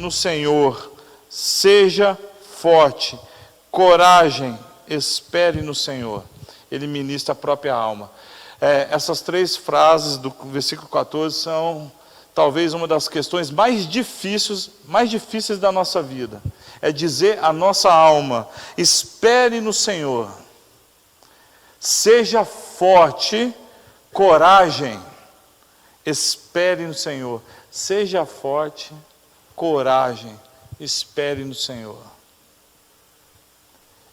no Senhor, seja forte, coragem, espere no Senhor. Ele ministra a própria alma. Essas 3 frases do versículo 14 são talvez uma das questões mais difíceis da nossa vida. É dizer à nossa alma: espere no Senhor, seja forte, coragem, espere no Senhor. Seja forte, coragem, espere no Senhor.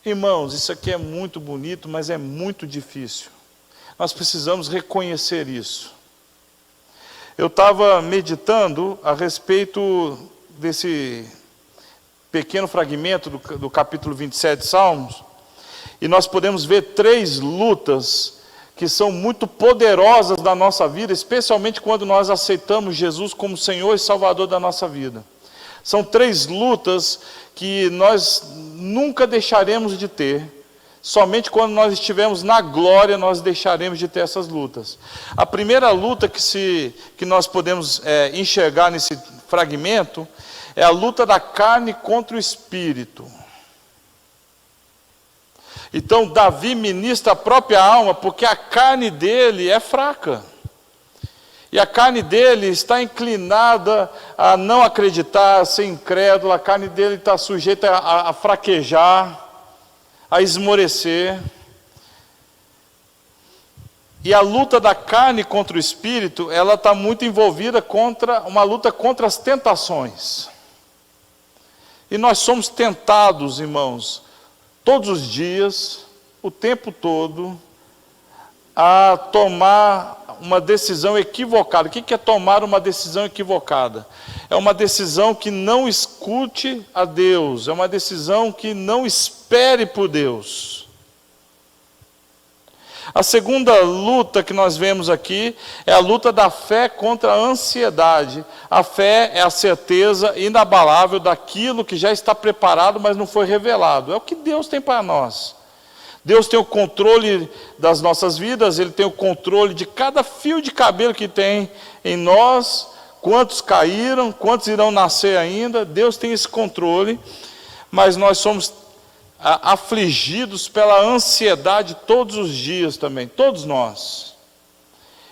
Irmãos, isso aqui é muito bonito, mas é muito difícil. Nós precisamos reconhecer isso. Eu estava meditando a respeito desse pequeno fragmento do capítulo 27 de Salmos, e nós podemos ver 3 lutas que são muito poderosas na nossa vida, especialmente quando nós aceitamos Jesus como Senhor e Salvador da nossa vida. São 3 lutas que nós nunca deixaremos de ter. Somente quando nós estivermos na glória, nós deixaremos de ter essas lutas. A primeira luta que nós podemos enxergar nesse fragmento é a luta da carne contra o espírito. Então Davi ministra a própria alma, porque a carne dele é fraca. E a carne dele está inclinada a não acreditar, a ser incrédula. A carne dele está sujeita a fraquejar, a esmorecer. E a luta da carne contra o espírito, ela está muito envolvida uma luta contra as tentações. E nós somos tentados, irmãos, todos os dias, o tempo todo, a tomar uma decisão equivocada. O que é tomar uma decisão equivocada? É uma decisão que não escute a Deus, é uma decisão que não espere por Deus. A segunda luta que nós vemos aqui é a luta da fé contra a ansiedade. A fé é a certeza inabalável daquilo que já está preparado, mas não foi revelado. É o que Deus tem para nós. Deus tem o controle das nossas vidas, Ele tem o controle de cada fio de cabelo que tem em nós, quantos caíram, quantos irão nascer ainda. Deus tem esse controle, mas nós somos afligidos pela ansiedade todos os dias também, todos nós.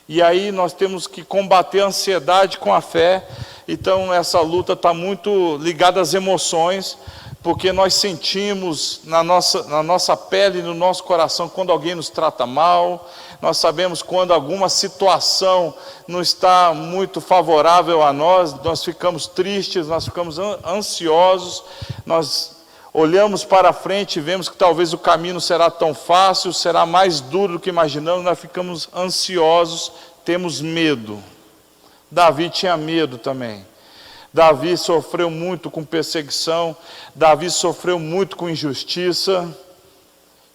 E aí nós temos que combater a ansiedade com a fé. Então essa luta está muito ligada às emoções, porque nós sentimos na nossa pele, no nosso coração, quando alguém nos trata mal. Nós sabemos quando alguma situação não está muito favorável a nós, nós ficamos tristes, nós ficamos ansiosos, nós olhamos para frente e vemos que talvez o caminho não será tão fácil, será mais duro do que imaginamos, nós ficamos ansiosos, temos medo. Davi tinha medo também. Davi sofreu muito com perseguição, Davi sofreu muito com injustiça,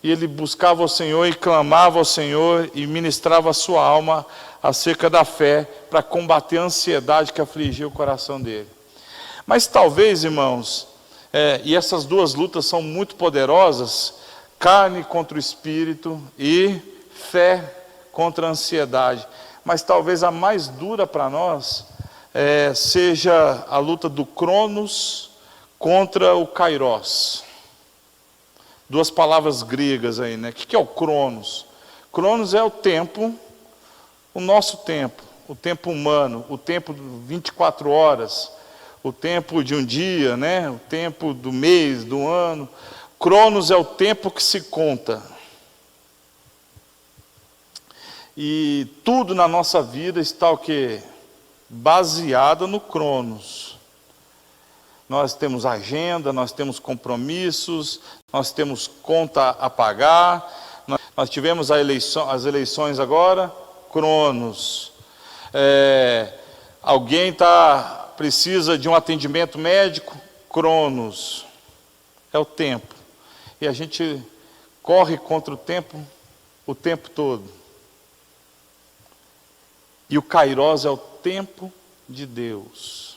e ele buscava o Senhor e clamava ao Senhor e ministrava a sua alma acerca da fé, para combater a ansiedade que afligia o coração dele. Mas talvez, irmãos, e essas 2 lutas são muito poderosas, carne contra o espírito e fé contra a ansiedade, mas talvez a mais dura para nós seja a luta do Cronos contra o Kairos. 2 palavras gregas aí, né? O que é o Cronos? Cronos é o tempo, o nosso tempo, o tempo humano, o tempo de 24 horas, o tempo de um dia, né? O tempo do mês, do ano. Cronos é o tempo que se conta. E tudo na nossa vida está o quê? Baseado no Cronos. Nós temos agenda, nós temos compromissos, nós temos conta a pagar. Nós tivemos as eleições agora, Cronos. Alguém precisa de um atendimento médico, Cronos. É o tempo. E a gente corre contra o tempo todo. E o Kairos é o tempo de Deus.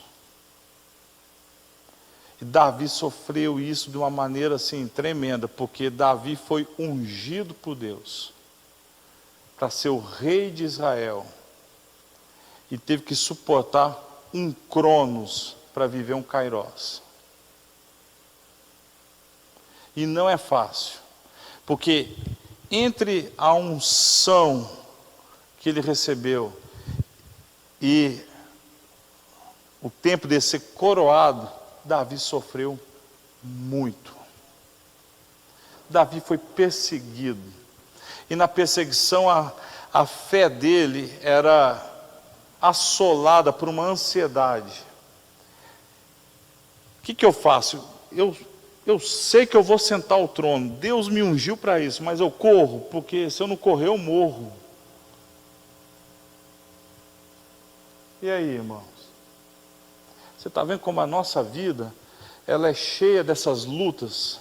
E Davi sofreu isso de uma maneira assim tremenda, porque Davi foi ungido por Deus para ser o rei de Israel. E teve que suportar um Cronos para viver um Kairós. E não é fácil, porque entre a unção que ele recebeu e o tempo de ser coroado, Davi sofreu muito. Davi foi perseguido. E na perseguição a fé dele era assolada por uma ansiedade. O que eu faço? Eu sei que eu vou sentar ao trono. Deus me ungiu para isso, mas eu corro, porque se eu não correr eu morro. E aí, irmãos? Você está vendo como a nossa vida, ela é cheia dessas lutas.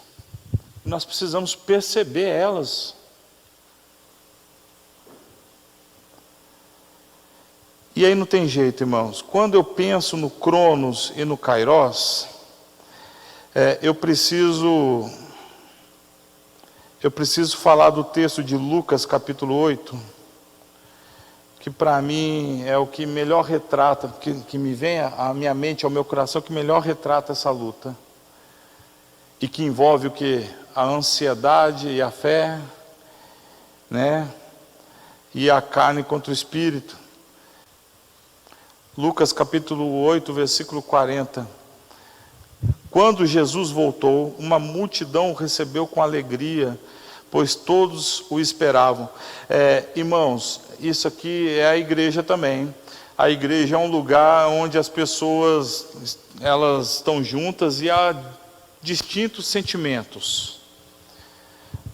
Nós precisamos perceber elas. E aí não tem jeito, irmãos. Quando eu penso no Cronos e no Kairós, eu preciso falar do texto de Lucas capítulo 8, que para mim é o que melhor retrata, que me vem à minha mente, ao meu coração, que melhor retrata essa luta. E que envolve o que? A ansiedade e a fé, né? E a carne contra o espírito. Lucas capítulo 8, versículo 40. Quando Jesus voltou, uma multidão o recebeu com alegria, pois todos o esperavam. Irmãos, isso aqui é a igreja também. A igreja é um lugar onde as pessoas, elas estão juntas e há distintos sentimentos.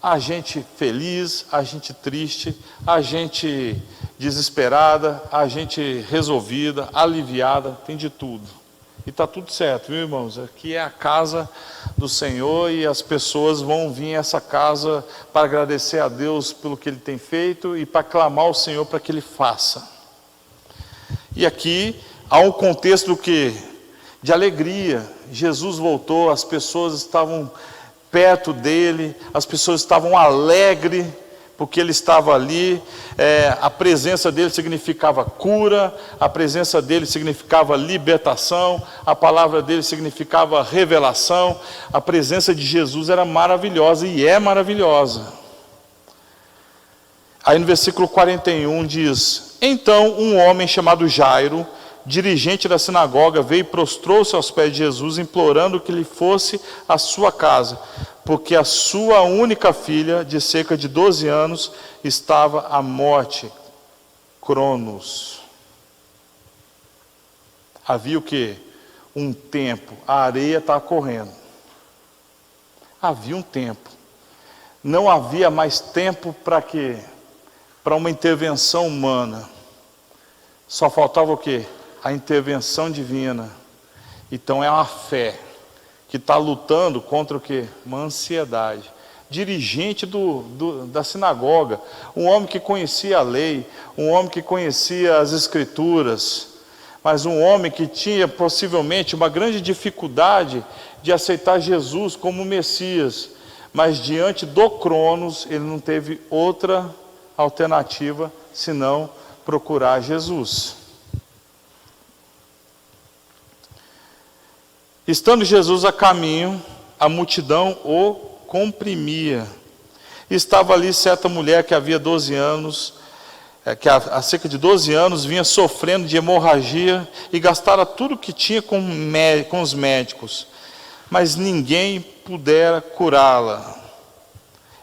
A gente feliz, a gente triste, a gente desesperada, a gente resolvida, aliviada, tem de tudo. E está tudo certo, viu, irmãos? Aqui é a casa do Senhor e as pessoas vão vir a essa casa para agradecer a Deus pelo que Ele tem feito e para clamar ao Senhor para que Ele faça. E aqui há um contexto do quê? De alegria. Jesus voltou, as pessoas estavam perto dele, as pessoas estavam alegres porque ele estava ali. A presença dele significava cura, a presença dele significava libertação, a palavra dele significava revelação. A presença de Jesus era maravilhosa e é maravilhosa. Aí no versículo 41 diz: então um homem chamado Jairo, dirigente da sinagoga, veio e prostrou-se aos pés de Jesus, implorando que lhe fosse à sua casa, porque a sua única filha, de cerca de 12 anos, estava à morte. Cronos. Havia o quê? Um tempo. A areia estava correndo. Havia um tempo. Não havia mais tempo para quê? Para uma intervenção humana. Só faltava o quê? A intervenção divina. Então é uma fé que está lutando contra o quê? Uma ansiedade. Dirigente da sinagoga, um homem que conhecia a lei, um homem que conhecia as escrituras, mas um homem que tinha possivelmente uma grande dificuldade de aceitar Jesus como Messias, mas diante do Cronos ele não teve outra alternativa senão procurar Jesus. Estando Jesus a caminho, a multidão o comprimia. Estava ali certa mulher que havia 12 anos, que há cerca de 12 anos vinha sofrendo de hemorragia e gastara tudo que tinha com os médicos, mas ninguém pudera curá-la.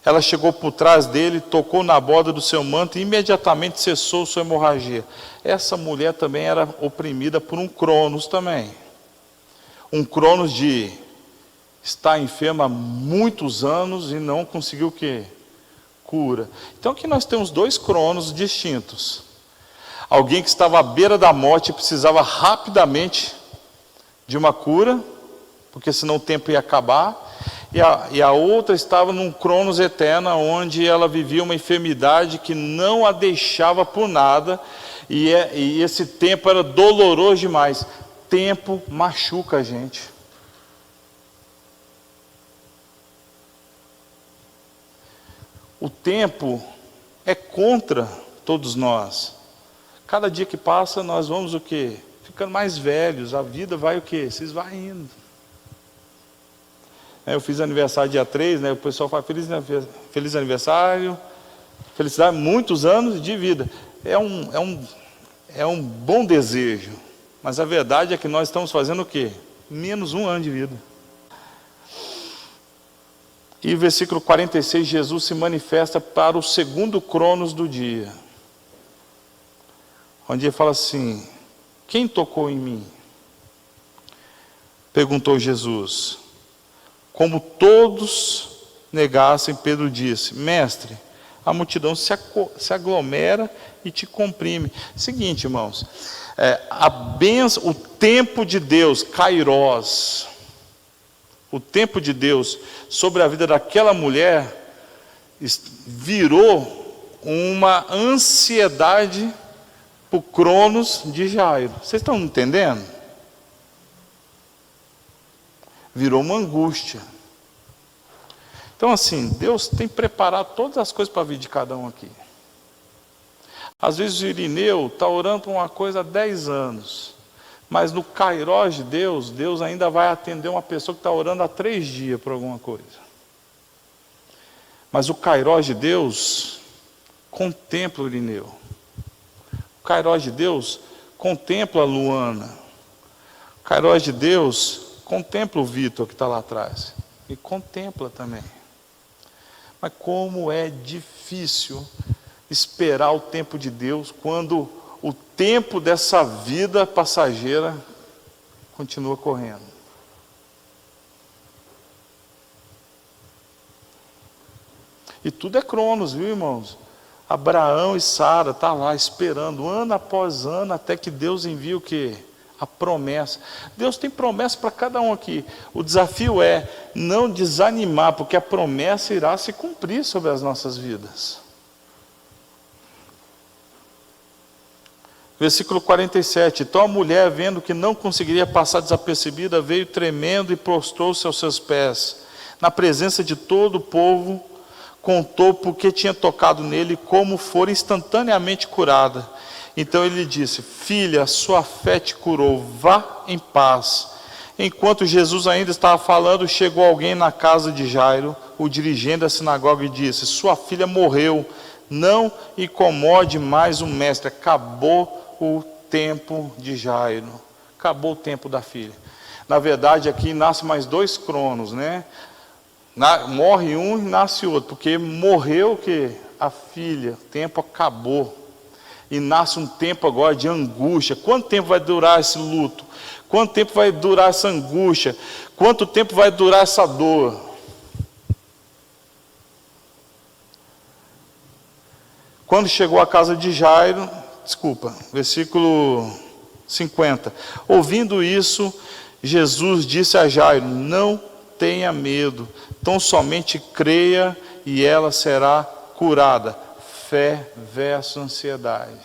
Ela chegou por trás dele, tocou na borda do seu manto e imediatamente cessou sua hemorragia. Essa mulher também era oprimida por um Cronos também. Um Cronos de estar enferma há muitos anos e não conseguiu o quê? Cura. Então aqui nós temos dois Cronos distintos. Alguém que estava à beira da morte e precisava rapidamente de uma cura, porque senão o tempo ia acabar. E a outra estava num Cronos eterno, onde ela vivia uma enfermidade que não a deixava por nada. E esse tempo era doloroso demais. Tempo machuca a gente. O tempo é contra todos nós. Cada dia que passa nós vamos o quê? ficando mais velhos, a vida vai o quê? Vocês vão indo. Eu fiz aniversário dia 3, né? O pessoal fala feliz aniversário, felicidade, muitos anos de vida. É um bom desejo, mas a verdade é que nós estamos fazendo o quê? Menos 1 ano de vida. E versículo 46, Jesus se manifesta para o segundo cronos do dia, onde ele fala assim: quem tocou em mim? Perguntou Jesus. Como todos negassem, Pedro disse: mestre, a multidão se aglomera e te comprime. Seguinte, irmãos, a bênção, o tempo de Deus, Kairos, o tempo de Deus sobre a vida daquela mulher virou uma ansiedade para o cronos de Jairo. Vocês estão entendendo? Virou uma angústia. Então assim, Deus tem preparado todas as coisas para a vida de cada um aqui. Às vezes o Irineu está orando por uma coisa há 10 anos, mas no Kairos de Deus, Deus ainda vai atender uma pessoa que está orando há 3 dias por alguma coisa. Mas o Kairos de Deus contempla o Irineu. O Kairos de Deus contempla a Luana. O Kairos de Deus contempla o Vitor que está lá atrás. E contempla também. Mas como é difícil esperar o tempo de Deus quando o tempo dessa vida passageira continua correndo. E tudo é cronos, viu, irmãos? Abraão e Sara estão lá esperando ano após ano até que Deus envie o quê? A promessa. Deus tem promessa para cada um aqui. O desafio é não desanimar, porque a promessa irá se cumprir sobre as nossas vidas. Versículo 47. Então a mulher, vendo que não conseguiria passar desapercebida, veio tremendo e prostrou-se aos seus pés. Na presença de todo o povo, contou porque tinha tocado nele e como fora instantaneamente curada. Então ele disse: filha, sua fé te curou, vá em paz. Enquanto Jesus ainda estava falando, chegou alguém na casa de Jairo, o dirigente da sinagoga, e disse: sua filha morreu, não incomode mais o mestre. Acabou o tempo de Jairo, acabou o tempo da filha. Na verdade aqui nasce mais 2 cronos, né? Morre um e nasce outro, porque morreu que a filha, o tempo acabou. E nasce um tempo agora de angústia. Quanto tempo vai durar esse luto? Quanto tempo vai durar essa angústia? Quanto tempo vai durar essa dor? Quando chegou à casa de Jairo, versículo 50. Ouvindo isso, Jesus disse a Jairo: não tenha medo, tão somente creia e ela será curada. Fé versus ansiedade.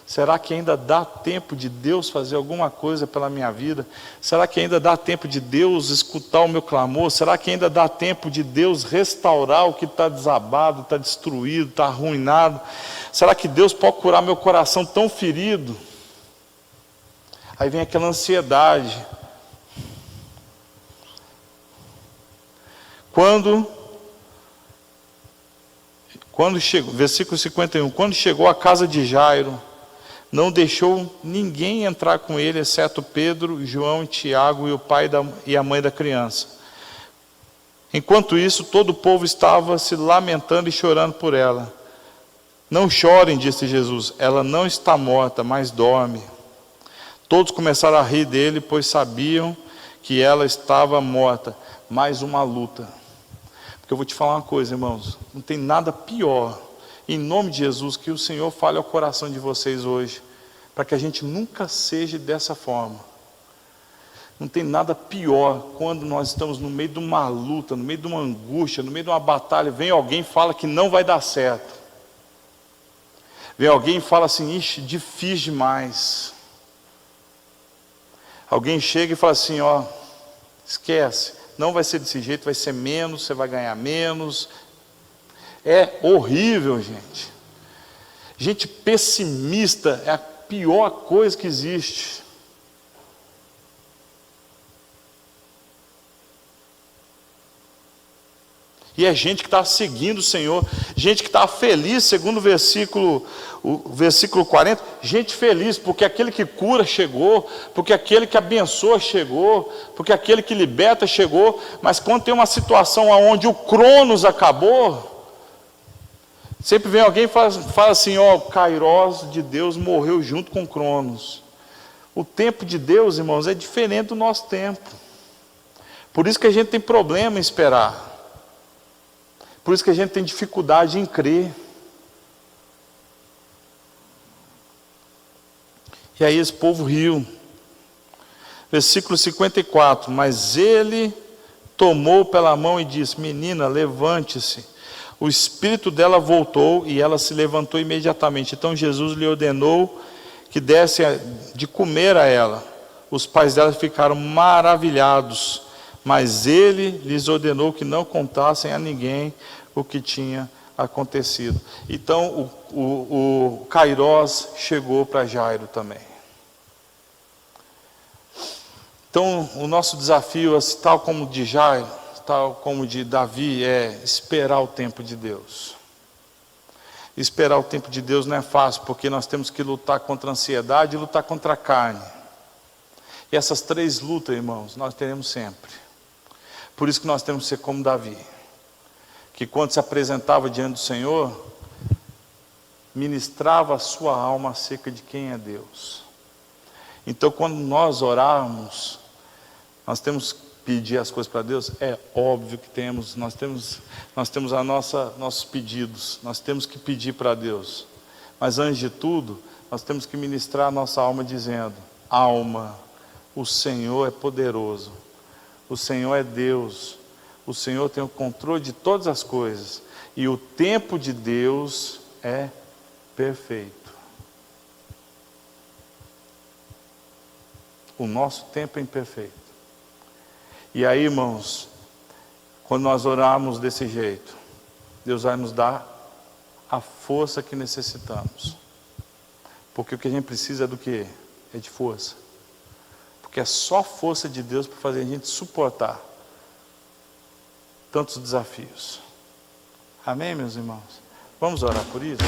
Será que ainda dá tempo de Deus fazer alguma coisa pela minha vida? Será que ainda dá tempo de Deus escutar o meu clamor? Será que ainda dá tempo de Deus restaurar o que está desabado, está destruído, está arruinado? Será que Deus pode curar meu coração tão ferido? Aí vem aquela ansiedade. Quando chegou, versículo 51, quando chegou à casa de Jairo, não deixou ninguém entrar com ele, exceto Pedro, João e Tiago e o pai e a mãe da criança. Enquanto isso, todo o povo estava se lamentando e chorando por ela. Não chorem, disse Jesus, ela não está morta, mas dorme. Todos começaram a rir dele, pois sabiam que ela estava morta. Mais uma luta. Porque eu vou te falar uma coisa, irmãos, não tem nada pior, em nome de Jesus, que o Senhor fale ao coração de vocês hoje, para que a gente nunca seja dessa forma. Não tem nada pior quando nós estamos no meio de uma luta, no meio de uma angústia, no meio de uma batalha, vem alguém e fala que não vai dar certo. Vem alguém e fala assim: ixi, difícil demais. Alguém chega e fala assim: ó, esquece. Não vai ser desse jeito, vai ser menos, você vai ganhar menos. É horrível, gente. Gente pessimista é a pior coisa que existe. E é gente que está seguindo o Senhor, gente que está feliz, segundo o versículo 40, gente feliz, porque aquele que cura chegou, porque aquele que abençoa chegou, porque aquele que liberta chegou. Mas quando tem uma situação onde o Cronos acabou, sempre vem alguém e fala assim, ó, o Kairos de Deus morreu junto com o Cronos. O tempo de Deus, irmãos, é diferente do nosso tempo. Por isso que a gente tem problema em esperar. Por isso que a gente tem dificuldade em crer. E aí esse povo riu. Versículo 54. Mas ele tomou pela mão e disse, menina, levante-se. O espírito dela voltou e ela se levantou imediatamente. Então Jesus lhe ordenou que desse de comer a ela. Os pais dela ficaram maravilhados, mas ele lhes ordenou que não contassem a ninguém o que tinha acontecido. Então o Kairos chegou para Jairo também. Então o nosso desafio, tal como de Jairo, tal como de Davi, é esperar o tempo de Deus. Esperar o tempo de Deus não é fácil, porque nós temos que lutar contra a ansiedade e lutar contra a carne. E essas três lutas, irmãos, nós teremos sempre. Por isso que nós temos que ser como Davi, que quando se apresentava diante do Senhor, ministrava a sua alma acerca de quem é Deus. Então quando nós orarmos, nós temos que pedir as coisas para Deus, é óbvio que temos, nós temos nossos pedidos, nós temos que pedir para Deus, mas antes de tudo, nós temos que ministrar a nossa alma dizendo, alma, o Senhor é poderoso, o Senhor é Deus, o Senhor tem o controle de todas as coisas, e o tempo de Deus é perfeito. O nosso tempo é imperfeito. E aí, irmãos, quando nós orarmos desse jeito, Deus vai nos dar a força que necessitamos. Porque o que a gente precisa é do quê? É de força. Porque é só força de Deus para fazer a gente suportar tantos desafios. Amém, meus irmãos? Vamos orar por isso?